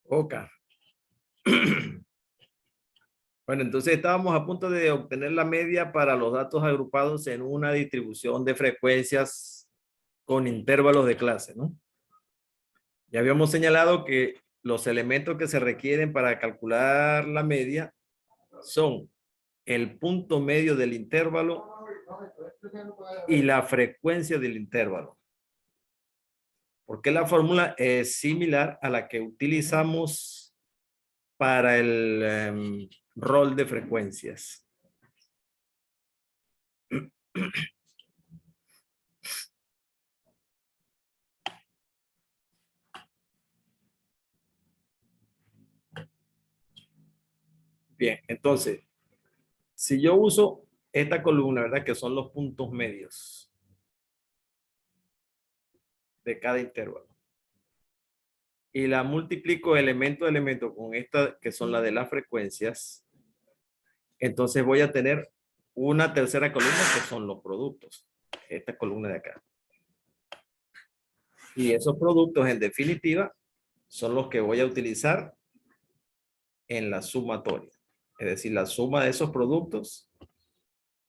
Ok. Bueno, entonces estábamos a punto de obtener la media para los datos agrupados en una distribución de frecuencias con intervalos de clase, ¿no? Ya habíamos señalado que los elementos que se requieren para calcular la media son el punto medio del intervalo y la frecuencia del intervalo. Porque la fórmula es similar a la que utilizamos para el rol de frecuencias. Bien, entonces, si yo uso esta columna, ¿verdad? Que son los puntos medios de cada intervalo. Y la multiplico elemento a elemento con esta, que son las de las frecuencias. Entonces voy a tener una tercera columna que son los productos. Esta columna de acá. Y esos productos, en definitiva, son los que voy a utilizar en la sumatoria. Es decir, la suma de esos productos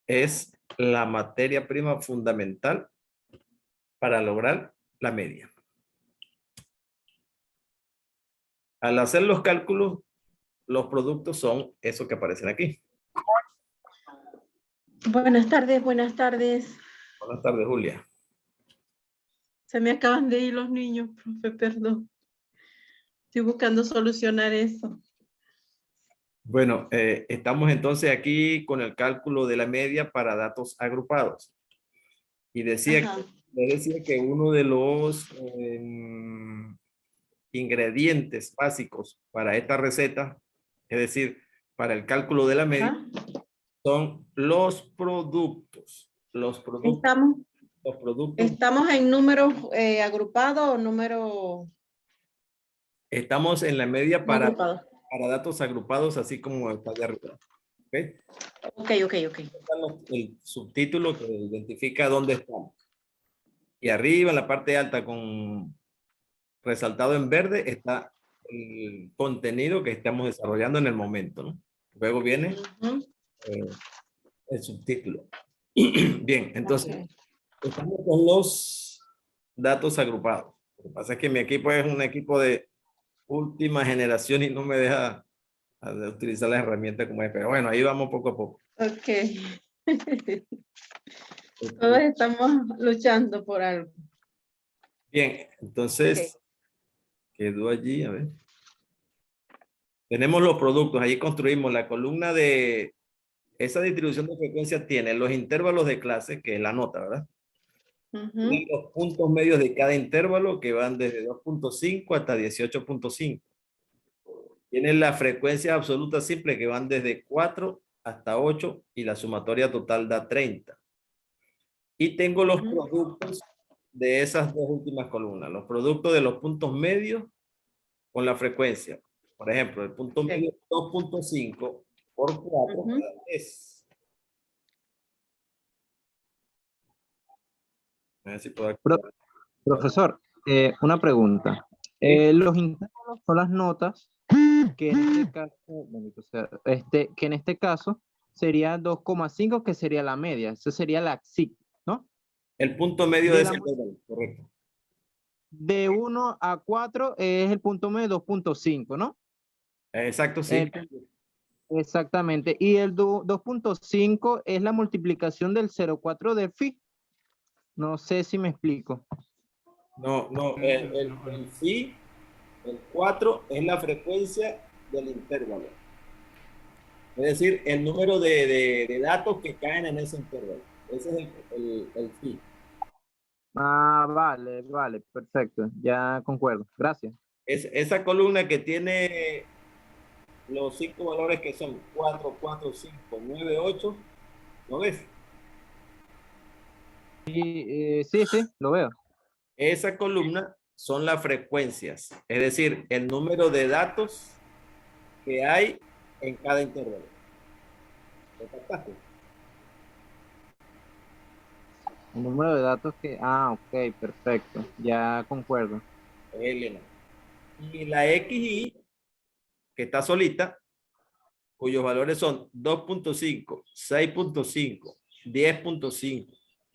es la materia prima fundamental para lograr la media. Al hacer los cálculos, los productos son esos que aparecen aquí. Buenas tardes, buenas tardes. Buenas tardes, Julia. Se me acaban de ir los niños, profe, perdón. Estoy buscando solucionar eso. Bueno, estamos entonces aquí con el cálculo de la media para datos agrupados. Y decía que uno de los ingredientes básicos para esta receta, es decir, para el cálculo de la media, son los productos. Los productos. ¿Estamos en números agrupados o números? Estamos en la media para datos agrupados, así como está de arriba. ¿Ok? Ok. El subtítulo que identifica dónde estamos. Y arriba, en la parte alta, con resaltado en verde, está el contenido que estamos desarrollando en el momento, ¿no? Luego viene el subtítulo. Bien, entonces, estamos con los datos agrupados. Lo que pasa es que mi equipo es un equipo de última generación y no me deja utilizar la herramienta como es, pero bueno, ahí vamos poco a poco. Ok. Todos estamos luchando por algo. Bien, entonces, quedó allí, a ver. Tenemos los productos, ahí construimos la columna de esa distribución de frecuencia, tiene los intervalos de clase, que es la nota, ¿verdad? Tiene los puntos medios de cada intervalo, que van desde 2.5 hasta 18.5. Tiene la frecuencia absoluta simple, que van desde 4 hasta 8, y la sumatoria total da 30. Y tengo los productos de esas dos últimas columnas, los productos de los puntos medios con la frecuencia. Por ejemplo, el punto medio 2.5 por 4 es. A ver si puedo activar. Profesor, una pregunta. Los intervalos son las notas que en este caso, que en este caso sería 2,5, que sería la media. Eso sería la XIC, ¿no? El punto medio de ese intervalo, correcto. De 1 a 4 es el punto medio 2.5, ¿no? Exacto, sí. Exactamente. Y el 2.5 es la multiplicación del 0,4 de phi. No sé si me explico. No, el phi, el 4 es la frecuencia del intervalo. Es decir, el número de datos que caen en ese intervalo. Ese es el phi. Ah, vale, perfecto. Ya concuerdo. Gracias. Esa columna que tiene los 5 valores que son 4, 4, 5, 9, 8, ¿lo ves? Sí, lo veo. Esa columna son las frecuencias, es decir, el número de datos que hay en cada intervalo. ¿Lo captaste? El número de datos que... Ah, ok, perfecto. Ya concuerdo. Elena. Y la XY que está solita, cuyos valores son 2.5, 6.5, 10.5,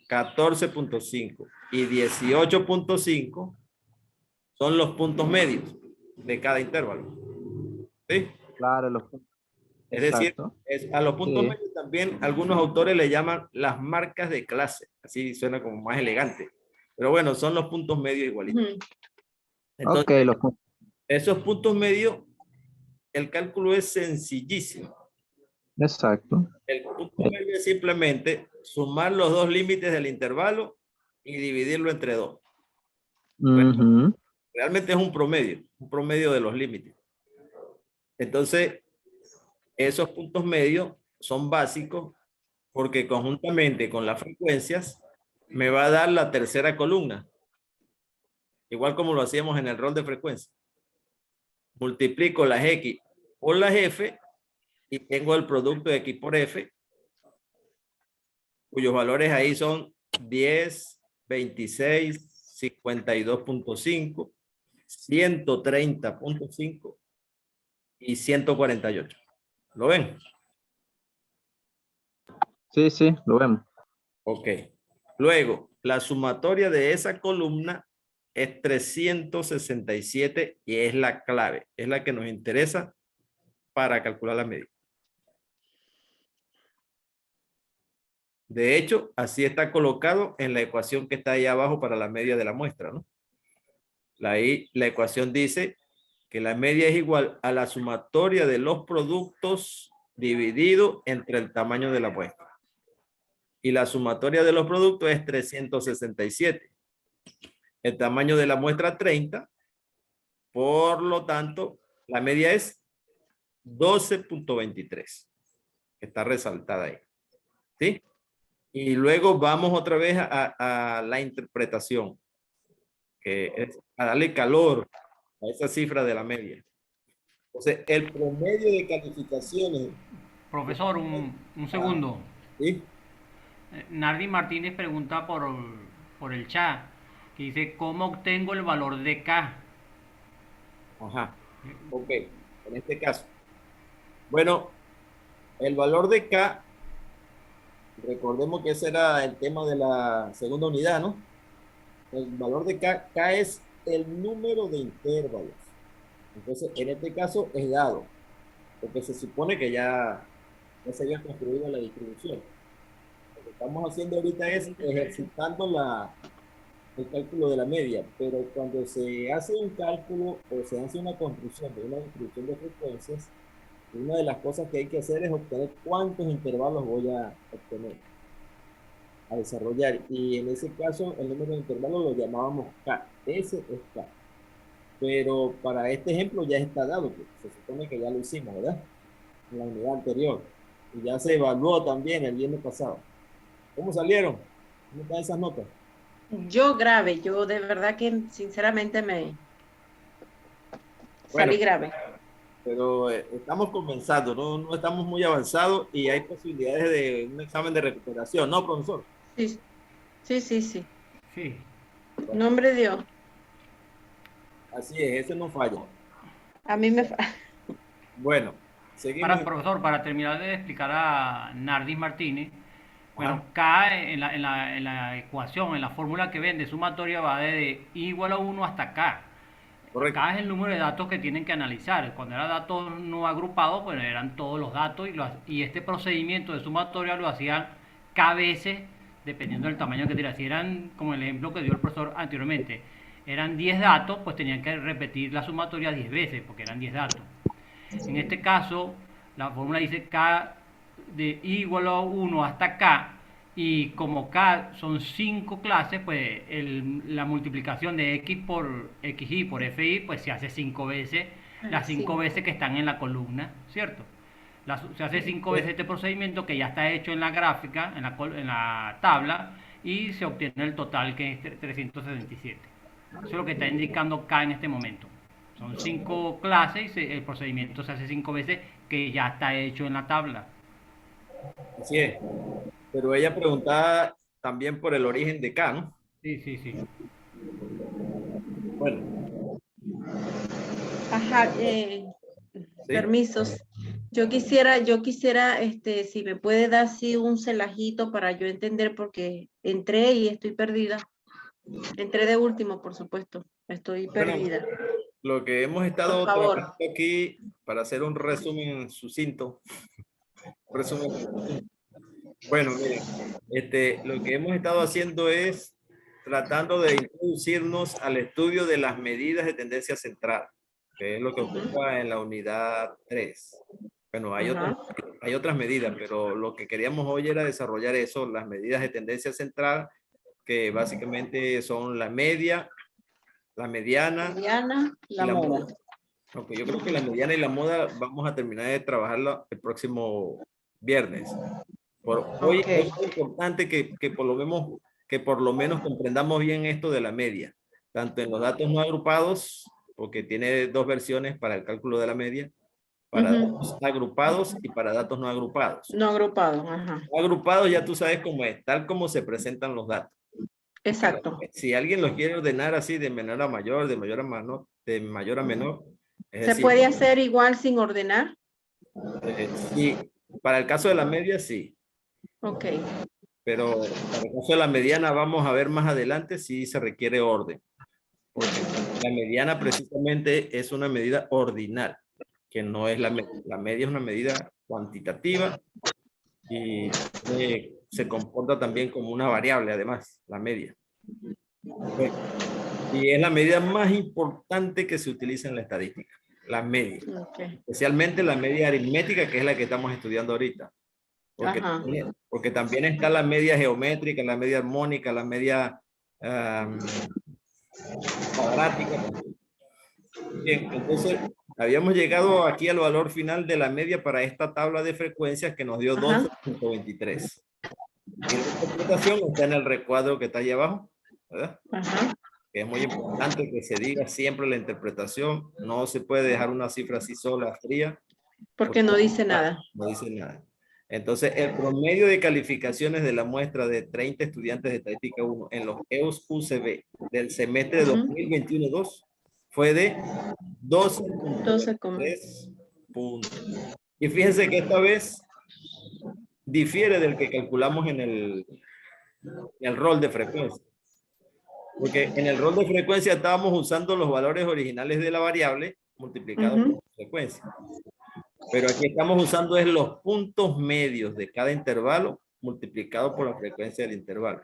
14.5 y 18.5, son los puntos medios de cada intervalo. ¿Sí? Claro, Es decir, exacto. a los puntos Sí. medios también algunos autores le llaman las marcas de clase. Así suena como más elegante. Pero bueno, son los puntos medios igualitos. Ujú. Entonces, Ok, los puntos. esos puntos medios, el cálculo es sencillísimo. Exacto. El punto medio es simplemente sumar los dos límites del intervalo y dividirlo entre 2. Ujú. Realmente es un promedio de los límites. Entonces, esos puntos medios son básicos porque conjuntamente con las frecuencias me va a dar la tercera columna. Igual como lo hacíamos en el rol de frecuencia. Multiplico las X por las F y tengo el producto de X por F, cuyos valores ahí son 10, 26, 52.5, 130.5 y 148. ¿Lo ven? Sí, sí, lo vemos. Ok. Luego, la sumatoria de esa columna es 367 y es la clave, es la que nos interesa para calcular la media. De hecho, así está colocado en la ecuación que está ahí abajo para la media de la muestra, ¿no? Ahí la ecuación dice que la media es igual a la sumatoria de los productos dividido entre el tamaño de la muestra. Y la sumatoria de los productos es 367. El tamaño de la muestra 30. Por lo tanto, la media es 12.23. Está resaltada ahí. ¿Sí? Y luego vamos otra vez a la interpretación, que es a darle calor a esa cifra de la media. Entonces, el promedio de calificaciones. Profesor, un segundo. ¿Sí? Nardi Martínez pregunta por el chat, que dice, ¿cómo obtengo el valor de K? Ajá. Ok. En este caso. Bueno, el valor de K, recordemos que ese era el tema de la segunda unidad, ¿no? El valor de K es el número de intervalos. Entonces, en este caso es dado, porque se supone que ya se había construido la distribución. Lo que estamos haciendo ahorita es ejercitando el cálculo de la media, pero cuando se hace un cálculo o se hace una construcción de una distribución de frecuencias, una de las cosas que hay que hacer es obtener cuántos intervalos voy a obtener, a desarrollar. Y en ese caso, el número de intervalos lo llamábamos K. Ese es K. Pero para este ejemplo ya está dado, pues, se supone que ya lo hicimos, ¿verdad? En la unidad anterior. Y ya se evaluó también el viernes pasado. ¿Cómo salieron? ¿Cómo están esas notas? Yo grave, yo de verdad que sinceramente me Bueno, salí grave. pero estamos comenzando, no estamos muy avanzados y hay posibilidades de un examen de recuperación, ¿no, profesor? Sí, sí, sí, sí. Sí. Nombre de Dios. Así es, ese no falla. A mí me... Bueno, seguimos. Profesor, para terminar de explicar a Nardi Martínez, bueno, Ajá, K en la ecuación, en la fórmula que ven de sumatoria va de I igual a 1 hasta K. correcto. K es el número de datos que tienen que analizar. Cuando eran datos no agrupados, pues eran todos los datos y este procedimiento de sumatoria lo hacían K veces dependiendo del tamaño que tuviera. Si eran, como el ejemplo que dio el profesor anteriormente, eran 10 datos, pues tenían que repetir la sumatoria 10 veces porque eran 10 datos. En este caso, la fórmula dice K de I igual a 1 hasta K, y como K son 5 clases, pues la multiplicación de X por XI por FI, pues se hace 5 veces, las 5 veces que están en la columna, ¿cierto? Se hace 5 veces este procedimiento que ya está hecho en la gráfica, en la tabla, y se obtiene el total que es 377. Eso es lo que está indicando K en este momento. Son 5 clases y el procedimiento se hace 5 veces que ya está hecho en la tabla. Así es. Pero ella preguntaba también por el origen de K, ¿no? Sí, sí, sí. Bueno. Ajá, ¿sí? Permisos. Yo quisiera, si me puede dar así un celajito para yo entender, porque entré y estoy perdida. Entré de último, por supuesto. Estoy Bueno, perdida. lo que hemos estado Por favor. trabajando aquí, para hacer un resumen sucinto, bueno, miren, lo que hemos estado haciendo es tratando de introducirnos al estudio de las medidas de tendencia central, que es lo que ocupa en la unidad 3. Bueno, hay otras medidas, pero lo que queríamos hoy era desarrollar eso, las medidas de tendencia central, que básicamente son la media, la mediana, La la moda. moda. Aunque yo creo que la mediana y la moda vamos a terminar de trabajarla el próximo viernes. Hoy es importante que por lo menos comprendamos bien esto de la media, tanto en los datos no agrupados, porque tiene dos versiones para el cálculo de la media, para datos agrupados y para datos no agrupados. No agrupados, ajá. Agrupados ya tú sabes cómo es, tal como se presentan los datos. Exacto. Si alguien los quiere ordenar así de menor a mayor, de mayor a menor, es ¿Se decir, puede hacer igual sin ordenar? sí, para el caso de la media sí. Ok. Pero para el caso de la mediana vamos a ver más adelante si se requiere orden. Porque la mediana precisamente es una medida ordinal, que no es la media es una medida cuantitativa y se comporta también como una variable además, la media. Y es la medida más importante que se utiliza en la estadística, la media. Especialmente la media aritmética, que es la que estamos estudiando ahorita. Porque también está la media geométrica, la media armónica, la media cuadrática. Bien, entonces habíamos llegado aquí al valor final de la media para esta tabla de frecuencias que nos dio 12.23. Y la interpretación está en el recuadro que está ahí abajo, ¿verdad? Que es muy importante que se diga siempre la interpretación. No se puede dejar una cifra así sola, fría. Porque no dice nada. No dice nada. Entonces, el promedio de calificaciones de la muestra de 30 estudiantes de estadística 1 en los EOS UCB del semestre de 2021-2 fue de 12.3 puntos. Y fíjense que esta vez difiere del que calculamos en el rol de frecuencia. Porque en el rol de frecuencia estábamos usando los valores originales de la variable multiplicados por la frecuencia. Pero aquí estamos usando es los puntos medios de cada intervalo multiplicado por la frecuencia del intervalo.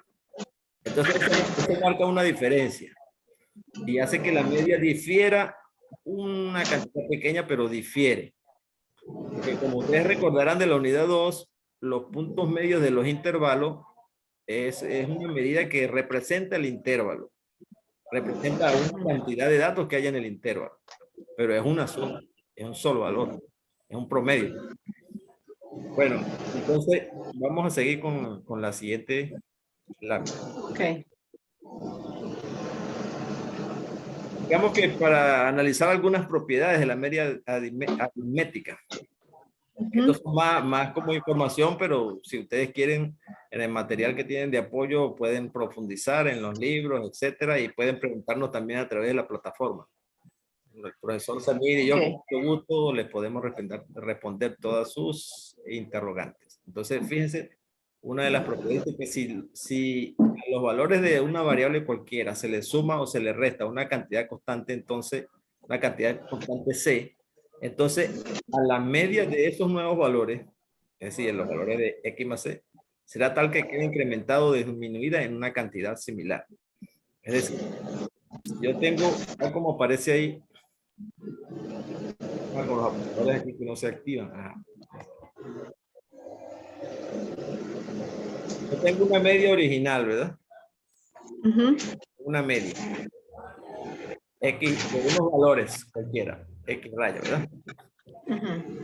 Entonces, eso marca una diferencia y hace que la media difiera una cantidad pequeña, pero difiere. Porque como ustedes recordarán de la unidad 2, los puntos medios de los intervalos es una medida que representa el intervalo. Representa una cantidad de datos que hay en el intervalo, pero es una sola, es un solo valor. Es un promedio. Bueno, entonces vamos a seguir con la siguiente lámina. Ok. Digamos que para analizar algunas propiedades de la media aritmética. Esto es más como información, pero si ustedes quieren, en el material que tienen de apoyo, pueden profundizar en los libros, etcétera, y pueden preguntarnos también a través de la plataforma. El profesor Samir y yo, con mucho gusto, les podemos responder todas sus interrogantes. Entonces, fíjense, una de las propiedades es que si a los valores de una variable cualquiera se le suma o se le resta una cantidad constante, entonces, una cantidad constante C, entonces, a la media de esos nuevos valores, es decir, los valores de X más C, será tal que quede incrementado o disminuida en una cantidad similar. Es decir, yo tengo, tal como aparece ahí, con los operadores aquí que no se activan. Ajá. Yo tengo una media original, ¿verdad? Una media. X de unos valores cualquiera. X raya, ¿verdad?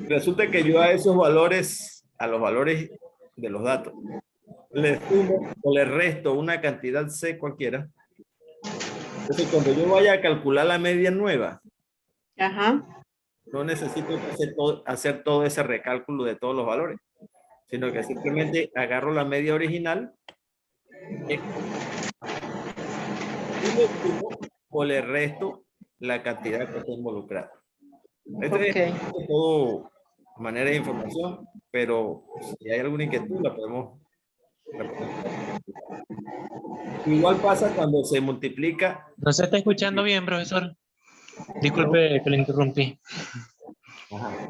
Resulta que yo a esos valores, a los valores de los datos, le sumo o le resto una cantidad C cualquiera. Entonces, cuando yo vaya a calcular la media nueva, no necesito hacer todo ese recálculo de todos los valores, sino que simplemente agarro la media original y le sumo o le resto la cantidad que está involucrada. Este Ok. es todo manera de información, pero si hay alguna inquietud la podemos responder. Igual pasa cuando se multiplica. ¿No se está escuchando bien, profesor? Disculpe que le interrumpí. Ajá.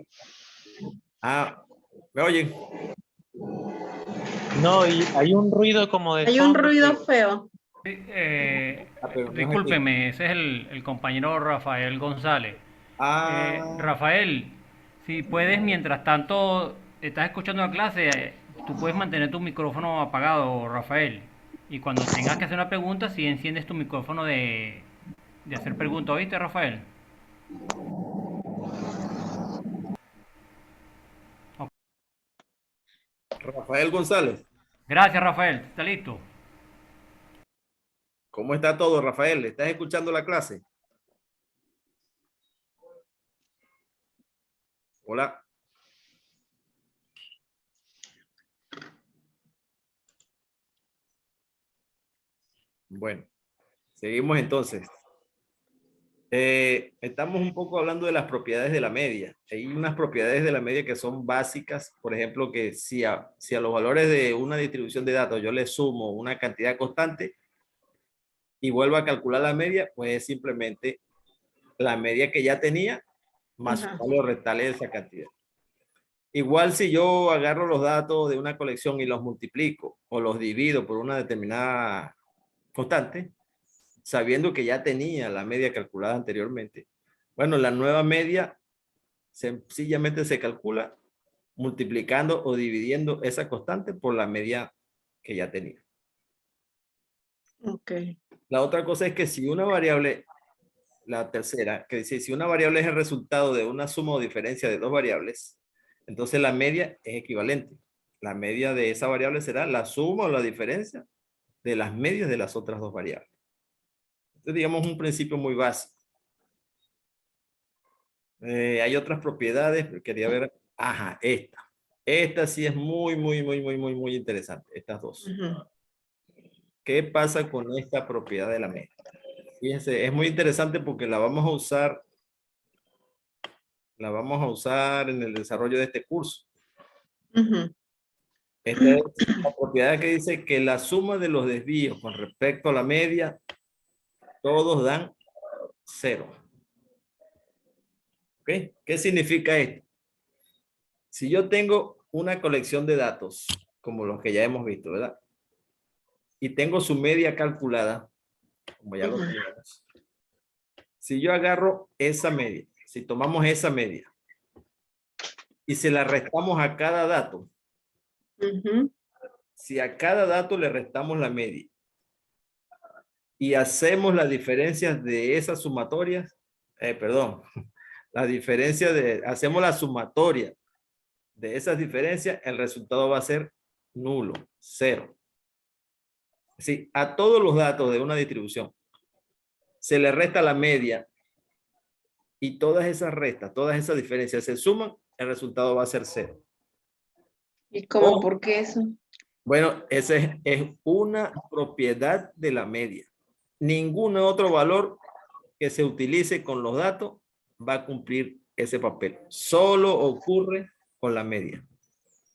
Ah, ¿me oyen? No, y hay un ruido como de Hay un fondo ruido que... feo. Sí, Pero no es aquí. discúlpeme, ese es el compañero Rafael González. Ah, Rafael, si puedes, mientras tanto estás escuchando la clase, tú puedes mantener tu micrófono apagado, Rafael. Y cuando tengas que hacer una pregunta, si enciendes tu micrófono de hacer preguntas, ¿oíste, Rafael? Ok. Rafael González. Gracias, Rafael. ¿Está listo? ¿Cómo está todo, Rafael? ¿Estás escuchando la clase? Hola. Bueno, seguimos entonces. Estamos un poco hablando de las propiedades de la media. Hay unas propiedades de la media que son básicas. Por ejemplo, que si a los valores de una distribución de datos yo le sumo una cantidad constante y vuelvo a calcular la media, pues es simplemente la media que ya tenía más Ajá. o restarle esa cantidad. Igual si yo agarro los datos de una colección y los multiplico o los divido por una determinada constante, sabiendo que ya tenía la media calculada anteriormente. Bueno, la nueva media sencillamente se calcula multiplicando o dividiendo esa constante por la media que ya tenía. Ok. La otra cosa es que si una variable, la tercera, que dice si una variable es el resultado de una suma o diferencia de dos variables, entonces la media es equivalente. La media de esa variable será la suma o la diferencia de las medias de las otras dos variables. Entonces, digamos un principio muy básico. Hay otras propiedades, pero quería ver. Ajá, esta. Esta sí es muy interesante. Estas dos. Ujú. ¿Qué pasa con esta propiedad de la media? Fíjense, es muy interesante porque la vamos a usar. La vamos a usar en el desarrollo de este curso. Ujú. Esta es la propiedad que dice que la suma de los desvíos con respecto a la media, todos dan 0. ¿Ok? ¿Qué significa esto? Si yo tengo una colección de datos, como los que ya hemos visto, ¿verdad? Y tengo su media calculada, como ya lo Ujú. tenemos. Si yo agarro esa media, si tomamos esa media y se la restamos a cada dato, Ujú. si a cada dato le restamos la media y hacemos las diferencias de esas sumatorias, perdón, la diferencia hacemos la sumatoria de esas diferencias, el resultado va a ser nulo, 0. Sí, a todos los datos de una distribución se le resta la media y todas esas restas, todas esas diferencias se suman, el resultado va a ser 0. ¿Y cómo? O, ¿Por qué eso? bueno, esa es una propiedad de la media. Ningún otro valor que se utilice con los datos va a cumplir ese papel. Solo ocurre con la media.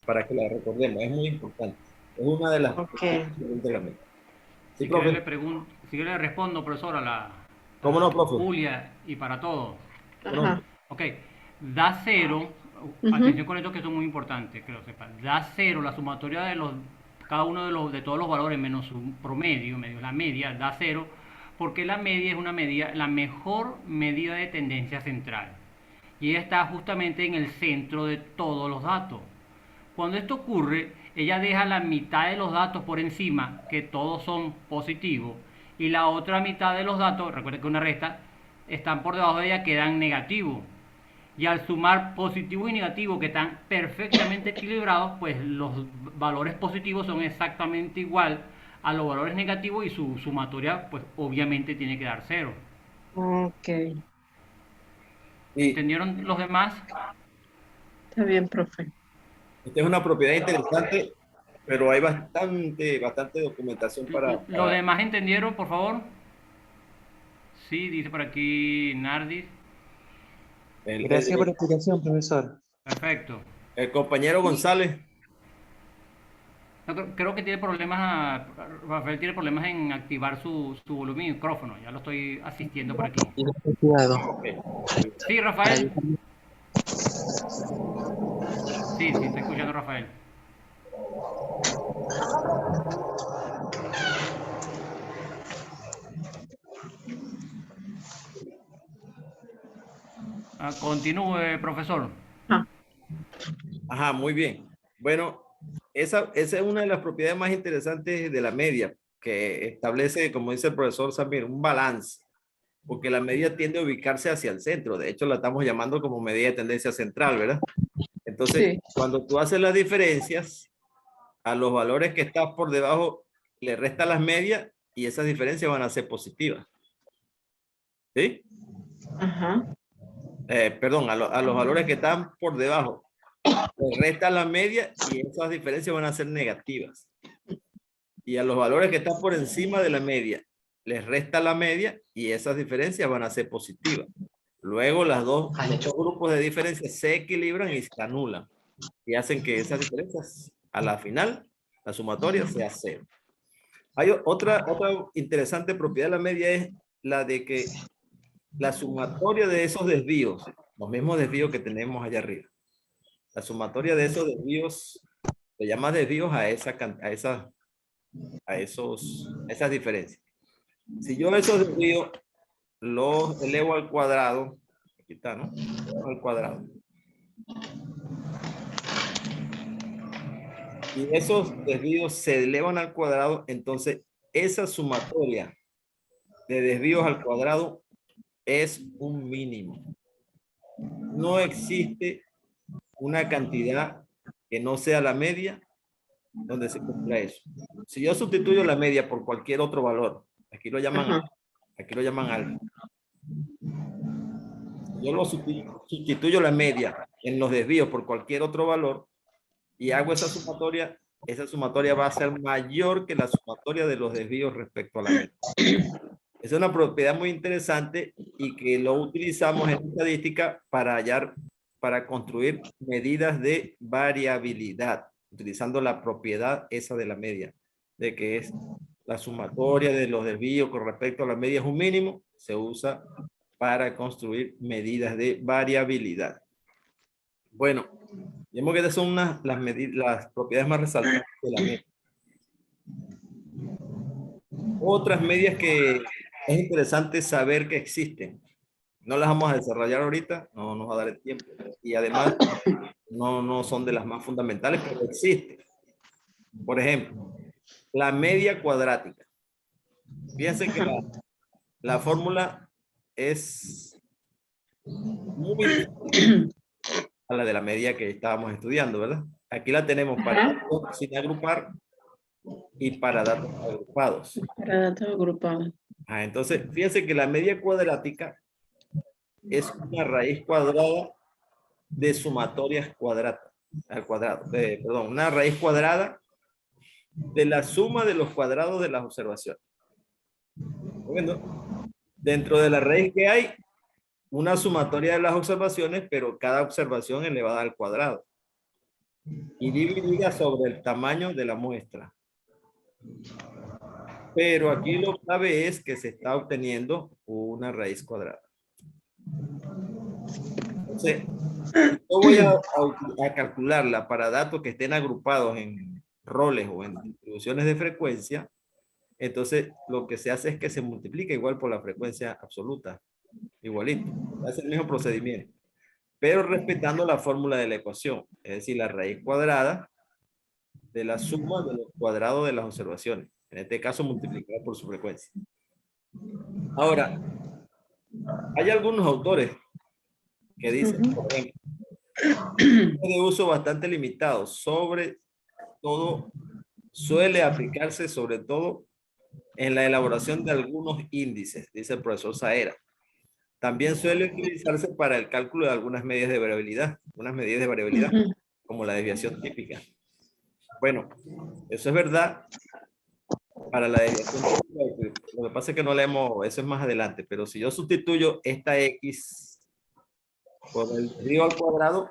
Para que la recordemos, es muy importante. Es una de las Ok. propiedades de la media. Sí, Si quiere profe. si quiere le respondo, profesor, ¿Cómo no, a profe? Julia y para todos. Ajá. Ok, da 0, Ujú. atención con esto que esto es muy importante, que lo sepan. Da 0 la sumatoria de cada uno de todos los valores menos su promedio, medio la media, da 0, porque la media es una medida, la mejor medida de tendencia central. Y ella está justamente en el centro de todos los datos. Cuando esto ocurre, ella deja la mitad de los datos por encima, que todos son positivos, y la otra mitad de los datos, recuerden que una resta, están por debajo de ella, quedan negativos. Y al sumar positivo y negativo, que están perfectamente equilibrados, pues los valores positivos son exactamente igual a los valores negativos y su sumatoria, pues obviamente tiene que dar cero. Ok. Y ¿Entendieron los demás? Está bien, profe. esta es una propiedad interesante, pero hay bastante documentación ¿Los demás entendieron, por favor? Sí, dice por aquí Nardis. Gracias por la explicación, profesor. Perfecto. El compañero González. No, creo que tiene problemas, Rafael tiene problemas en activar su volumen y micrófono. Ya lo estoy asistiendo por aquí. Cuidado. Sí, Rafael. Sí, sí, está escuchando Rafael. Continúe, profesor. Ajá, muy bien. Bueno, esa es una de las propiedades más interesantes de la media, que establece, como dice el profesor Samir, un balance, porque la media tiende a ubicarse hacia el centro. De hecho, la estamos llamando como medida de tendencia central, ¿verdad? Entonces, Sí. cuando tú haces las diferencias, a los valores que están por debajo, le restas las medias y esas diferencias van a ser positivas. ¿Sí? Ajá. Perdón, a los valores que están por debajo, le restas la media y esas diferencias van a ser negativas. Y a los valores que están por encima de la media, les resta la media y esas diferencias van a ser positivas. Luego los dos grupos de diferencias se equilibran y se anulan y hacen que esas diferencias a la final, la sumatoria sea cero. Hay otra interesante propiedad de la media, es la de que la sumatoria de esos desvíos, los mismos desvíos que tenemos allá arriba, la sumatoria de esos desvíos, se llama desvíos a esas diferencias. Si yo esos desvíos los elevo al cuadrado, aquí está, ¿no? Al cuadrado. Y esos desvíos se elevan al cuadrado, entonces esa sumatoria de desvíos al cuadrado es un mínimo. No existe una cantidad que no sea la media donde se cumpla eso. Si yo sustituyo la media por cualquier otro valor, aquí lo llaman alfa. Yo lo sustituyo la media en los desvíos por cualquier otro valor y hago esa sumatoria va a ser mayor que la sumatoria de los desvíos respecto a la media. Es una propiedad muy interesante y que lo utilizamos en estadística para construir medidas de variabilidad, utilizando la propiedad esa de la media, de que es la sumatoria de los desvíos con respecto a la media es un mínimo, se usa para construir medidas de variabilidad. Bueno, vemos que estas son las propiedades más resaltantes de la media. Otras medias que es interesante saber que existen. No las vamos a desarrollar ahorita, no nos va a dar el tiempo. Y además, no son de las más fundamentales, pero existen. Por ejemplo, la media cuadrática. Fíjense que la fórmula es muy diferente a la de la media que estábamos estudiando, ¿verdad? Aquí la tenemos para datos sin agrupar y para datos agrupados. Para datos agrupados. Entonces, fíjense que la media cuadrática es una raíz cuadrada de sumatorias cuadradas al cuadrado. Perdón, una raíz cuadrada de la suma de los cuadrados de las observaciones. Bueno, dentro de la raíz que hay una sumatoria de las observaciones, pero cada observación elevada al cuadrado y dividida sobre el tamaño de la muestra. Pero aquí lo clave es que se está obteniendo una raíz cuadrada. Entonces, yo voy a calcularla para datos que estén agrupados en roles o en distribuciones de frecuencia. Entonces, lo que se hace es que se multiplica igual por la frecuencia absoluta. Igualito. Es el mismo procedimiento. Pero respetando la fórmula de la ecuación. Es decir, la raíz cuadrada de la suma de los cuadrados de las observaciones. En este caso, multiplicada por su frecuencia. Ahora, hay algunos autores que dicen, por ejemplo, de uso bastante limitado, sobre todo, suele aplicarse sobre todo en la elaboración de algunos índices, dice el profesor Saera. También suele utilizarse para el cálculo de algunas medidas de variabilidad, como la desviación típica. Bueno, eso es verdad para la desviación típica. Lo que pasa es que no leemos, eso es más adelante, pero si yo sustituyo esta X por el desvío al cuadrado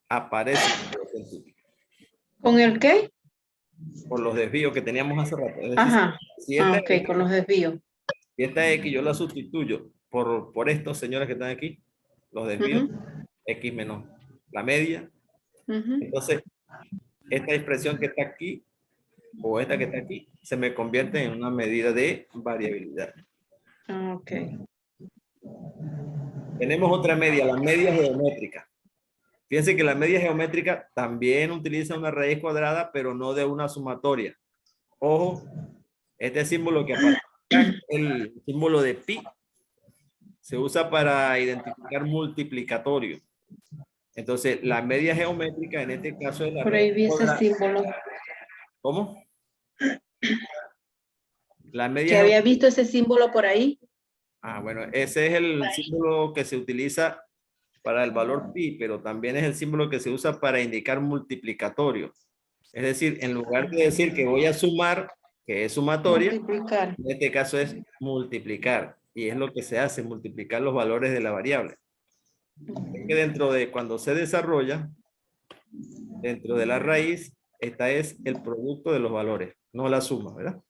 aparece ¿Con el qué? por los desvíos que teníamos hace rato. Es decir, Ajá. si esta, Ok, con los desvíos. si esta X yo la sustituyo por estos señores que están aquí, los desvíos, Ujú, X menos la media, ujú. entonces esta expresión que está aquí o esta que está aquí se me convierte en una medida de variabilidad. Ok. Tenemos otra media, la media geométrica. Fíjense que la media geométrica también utiliza una raíz cuadrada, pero no de una sumatoria. Ojo, este símbolo que aparece acá, el símbolo de pi, se usa para identificar multiplicatorio. Entonces, la media geométrica en este caso es la Por ahí raíz vi ese cuadrada. símbolo. ¿Cómo? La Que media había geométrica. visto ese símbolo por ahí. Bueno, ese es el símbolo que se utiliza para el valor pi, pero también es el símbolo que se usa para indicar multiplicatorio. Es decir, en lugar de decir que voy a sumar, que es sumatoria, Multiplicar. en este caso es multiplicar. Y es lo que se hace, multiplicar los valores de la variable. Es que dentro de cuando se desarrolla, dentro de la raíz, esta es el producto de los valores, no la suma, ¿verdad?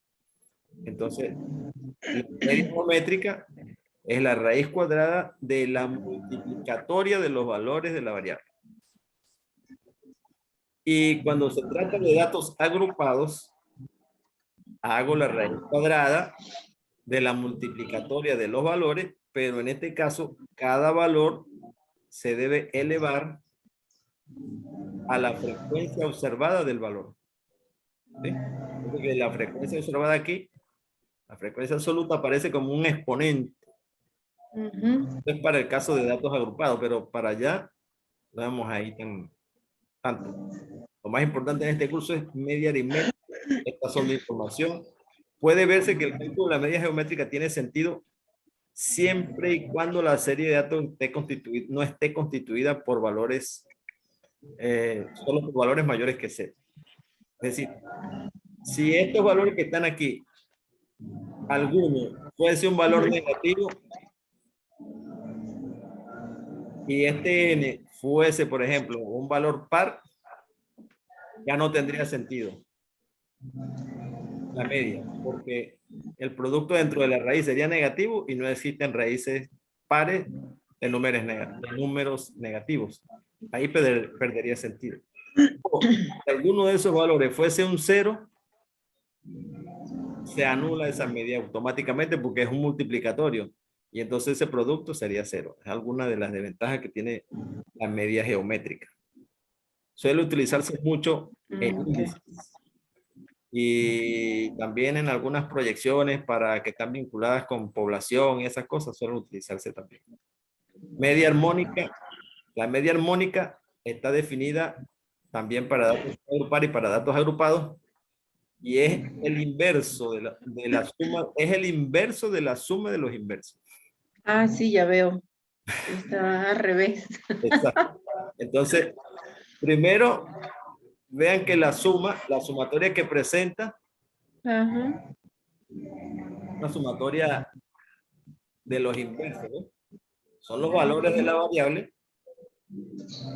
Entonces, la media geométrica es la raíz cuadrada de la multiplicatoria de los valores de la variable. Y cuando se trata de datos agrupados, hago la raíz cuadrada de la multiplicatoria de los valores, pero en este caso, cada valor se debe elevar a la frecuencia observada del valor. ¿Sí? Porque la frecuencia observada aquí, la frecuencia absoluta aparece como un exponente. Ujú. Es para el caso de datos agrupados, pero para allá no vamos ahí tanto. Lo más importante en este curso es media aritmética. Estas son de información. Puede verse que el cálculo de la media geométrica tiene sentido siempre y cuando la serie de datos no esté constituida por valores, solo por valores mayores que C. Es decir, si estos valores que están aquí, alguno puede ser un valor negativo y este n fuese, por ejemplo, un valor par, ya no tendría sentido la media, porque el producto dentro de la raíz sería negativo y no existen raíces pares de números negativos. Ahí perdería sentido. O, si alguno de esos valores fuese un 0, se anula esa media automáticamente porque es un multiplicatorio y entonces ese producto sería 0. Es alguna de las desventajas que tiene la media geométrica. Suele utilizarse mucho en índices y también en algunas proyecciones para que están vinculadas con población y esas cosas suelen utilizarse también. Media armónica. La media armónica está definida también para datos agrupados y para datos agrupados y es el inverso de la suma, es el inverso de la suma de los inversos. Ah, sí, ya veo. Está al revés. Exacto. Entonces, primero, vean que la sumatoria que presenta, Ajá. una sumatoria de los inversos, ¿no? Son los valores de la variable,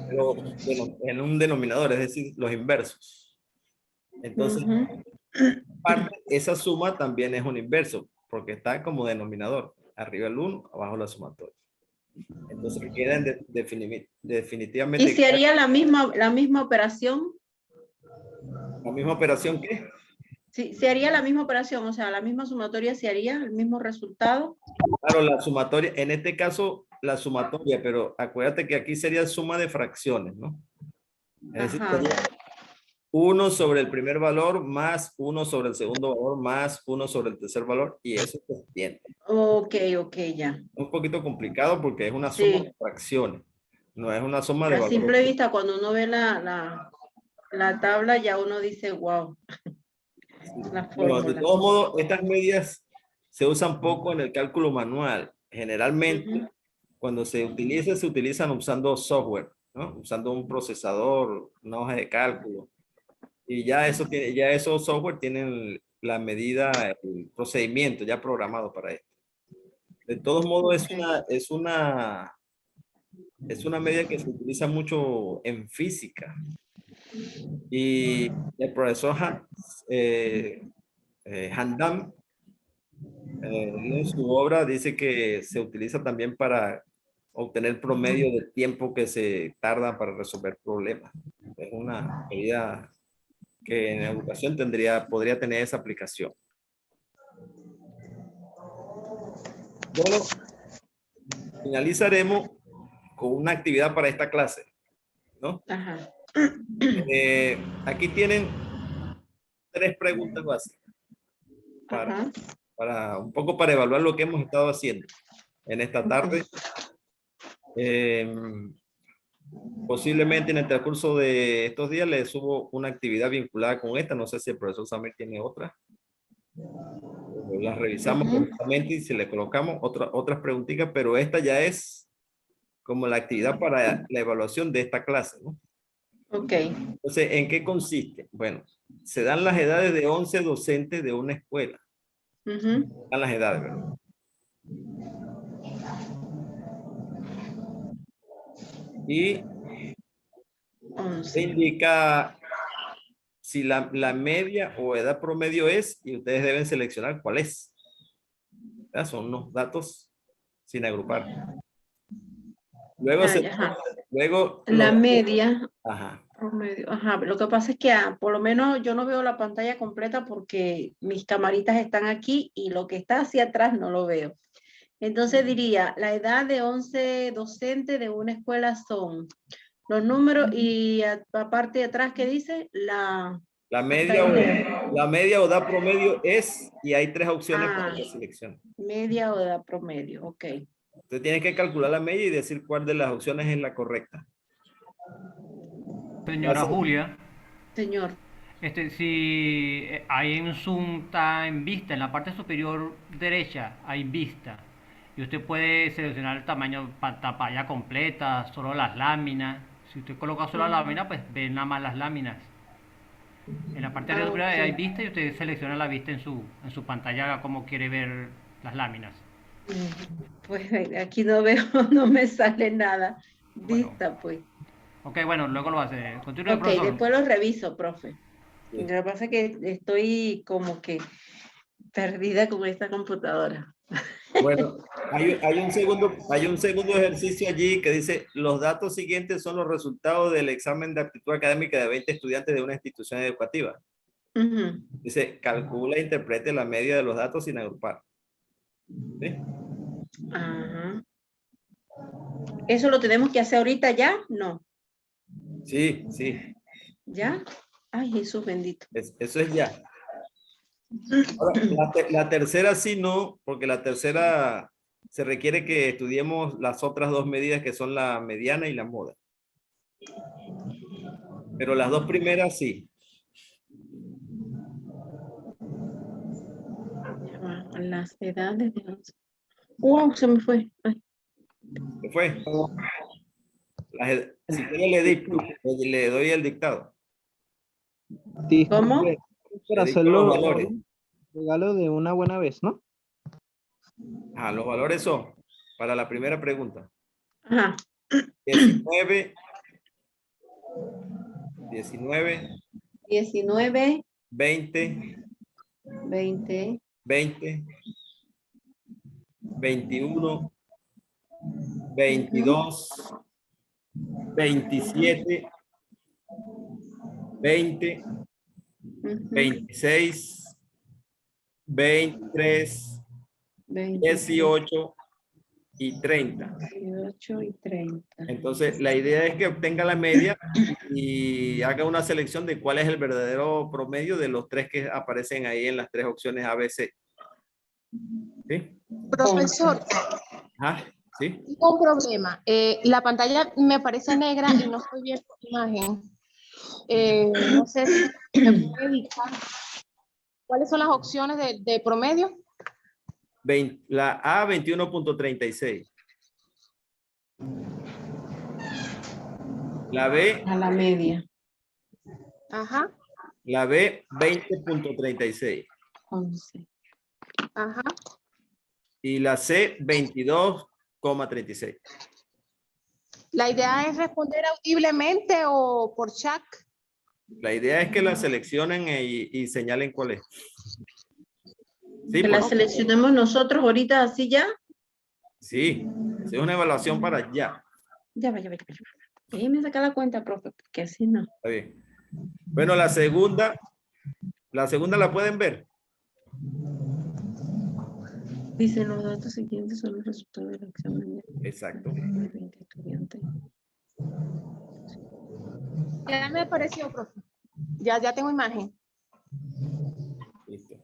pero en un denominador, es decir, los inversos. Entonces, esa suma también es un inverso, porque está como denominador, arriba el 1, abajo la sumatoria. Entonces queda definitivamente. ¿Y se haría la misma operación? ¿La misma operación qué? Sí, se haría la misma operación, o sea, la misma sumatoria se haría, el mismo resultado. Claro, la sumatoria, en este caso la sumatoria, pero acuérdate que aquí sería suma de fracciones, ¿no? Es decir, Ajá. 1 sobre el primer valor más 1 sobre el segundo valor más 1 sobre el tercer valor y eso se extiende. Ok, ya. Un poquito complicado porque es una suma de fracciones, no es una suma de A valores. simple vista, cuando uno ve la tabla, ya uno dice, wow. La Bueno, de fórmula. todos modos, estas medias se usan poco en el cálculo manual. Generalmente, cuando se utilizan usando software, ¿no? Usando un procesador, una hoja de cálculo. Y ya esos software tienen la medida, el procedimiento ya programado para esto. De todos modos, es es una medida que se utiliza mucho en física. Y el profesor Handam, en su obra dice que se utiliza también para obtener promedio de tiempo que se tarda para resolver problemas. Es una medida que en educación podría tener esa aplicación. Bueno, finalizaremos con una actividad para esta clase, ¿no? Ajá. Aquí tienen 3 preguntas básicas Ajá. para un poco para evaluar lo que hemos estado haciendo en esta tarde. Posiblemente en el transcurso de estos días les subo una actividad vinculada con esta. No sé si el profesor Samuel tiene otra. Las revisamos correctamente y si le colocamos otras preguntitas, pero esta ya es como la actividad para la evaluación de esta clase, ¿no? Ok. Entonces, ¿en qué consiste? Bueno, se dan las edades de 11 docentes de una escuela. Dan las edades, ¿verdad? Y se indica si la media o edad promedio es, y ustedes deben seleccionar cuál es. ¿Verdad? Son unos datos sin agrupar. Luego, luego la media. Ajá. Promedio. Ajá. Lo que pasa es que por lo menos yo no veo la pantalla completa porque mis camaritas están aquí y lo que está hacia atrás no lo veo. Entonces diría, la edad de 11 docentes de una escuela son los números y aparte de atrás, ¿qué dice? La media o edad promedio es, y hay 3 opciones para que seleccionen. Media o edad promedio, ok. Entonces tienes que calcular la media y decir cuál de las opciones es la correcta. Señora Julia. Señor. Si ahí en Zoom está en vista, en la parte superior derecha hay vista. Y usted puede seleccionar el tamaño pantalla completa, solo las láminas. Si usted coloca solo la lámina, pues ve nada más las láminas. En la parte superior hay vista y usted selecciona la vista en su pantalla como quiere ver las láminas. Pues aquí no veo, no me sale nada. Vista, bueno. Pues. Ok, bueno, luego lo hace. Continúe, ok, profesor. Después lo reviso, profe. Sí. Lo que pasa es que estoy como que perdida con esta computadora. Bueno, hay un segundo ejercicio allí que dice, los datos siguientes son los resultados del examen de aptitud académica de 20 estudiantes de una institución educativa. Dice, calcula e interprete la media de los datos sin agrupar. ¿Sí? Ajá. ¿Eso lo tenemos que hacer ahorita ya? No. Sí, sí. ¿Ya? Ay, Jesús bendito. Eso es ya. Ahora, la tercera sí no, porque la tercera se requiere que estudiemos las otras 2 medidas que son la mediana y la moda. Pero las 2 primeras sí. Las edades de los... ¡Wow! Se me fue. Ay. ¿Qué fue? Si quiere le doy el dictado. ¿Cómo? Para hacerlo regalo de una buena vez, ¿no? Los valores son, para la primera pregunta. Ajá. 19, 20, 21, 22, 27, 20, 26, 23, 18 y 30. 18 y 30. Entonces, la idea es que obtenga la media y haga una selección de cuál es el verdadero promedio de los 3 que aparecen ahí en las 3 opciones ABC. ¿Sí? Profesor. ¿Sí? Un problema. La pantalla me parece negra y no estoy viendo la imagen. No sé si me puede dictar cuáles son las opciones de promedio. La A, 21.36. La B. A la media. Ajá. La B, 20.36. 11. Ajá. Y la C, 22,36. ¿La idea es responder audiblemente o por chat? La idea es que la seleccionen y señalen cuál es. Sí, Que la por- seleccionemos nosotros ahorita así ya. sí, es una evaluación para ya. Ya va. Déjeme sacar la cuenta, profe, porque así no. Está bien. Bueno, la segunda la pueden ver. Dicen los datos siguientes son los resultados del examen de Exacto. 20 estudiantes. Ya me apareció, profe. Ya tengo imagen. Listo.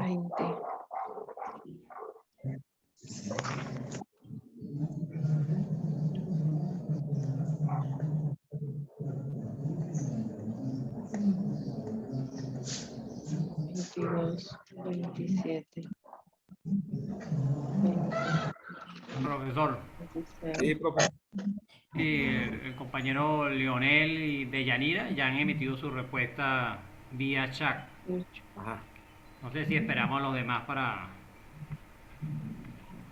Veinte. Veintidós, 27. 20, Profesor, 26. Sí, profe. y el compañero Leonel y Deyanira ya han emitido su respuesta vía chat. Ajá. No sé si esperamos a los demás para...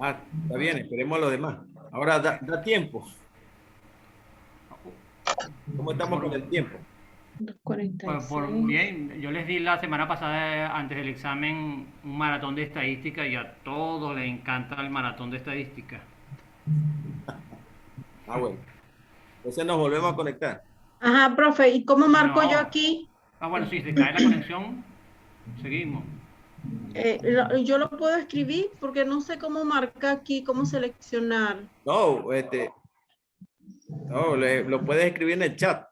Ah, está bien, esperemos a los demás. Ahora da tiempo. ¿Cómo estamos con el tiempo? 2:46. Bien, yo les di la semana pasada, antes del examen, un maratón de estadística y a todos les encanta el maratón de estadística. Ah, bueno. Entonces nos volvemos a conectar. Ajá, profe, ¿y cómo marco No. yo aquí? Ah, bueno, si se cae la conexión, seguimos. Yo lo puedo escribir porque no sé cómo marcar aquí, cómo seleccionar. No, no, lo puedes escribir en el chat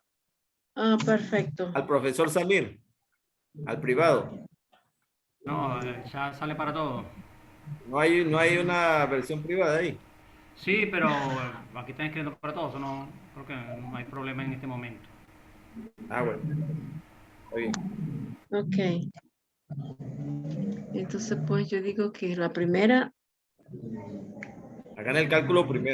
Ah, perfecto. al profesor Samir, al privado. No, ya sale para todo. No hay una versión privada ahí. Sí, pero aquí están escribiendo para todos, no, creo que no hay problema en este momento. Ah, bueno. Está bien. Ok. Entonces, pues yo digo que la primera Hagan el cálculo primero.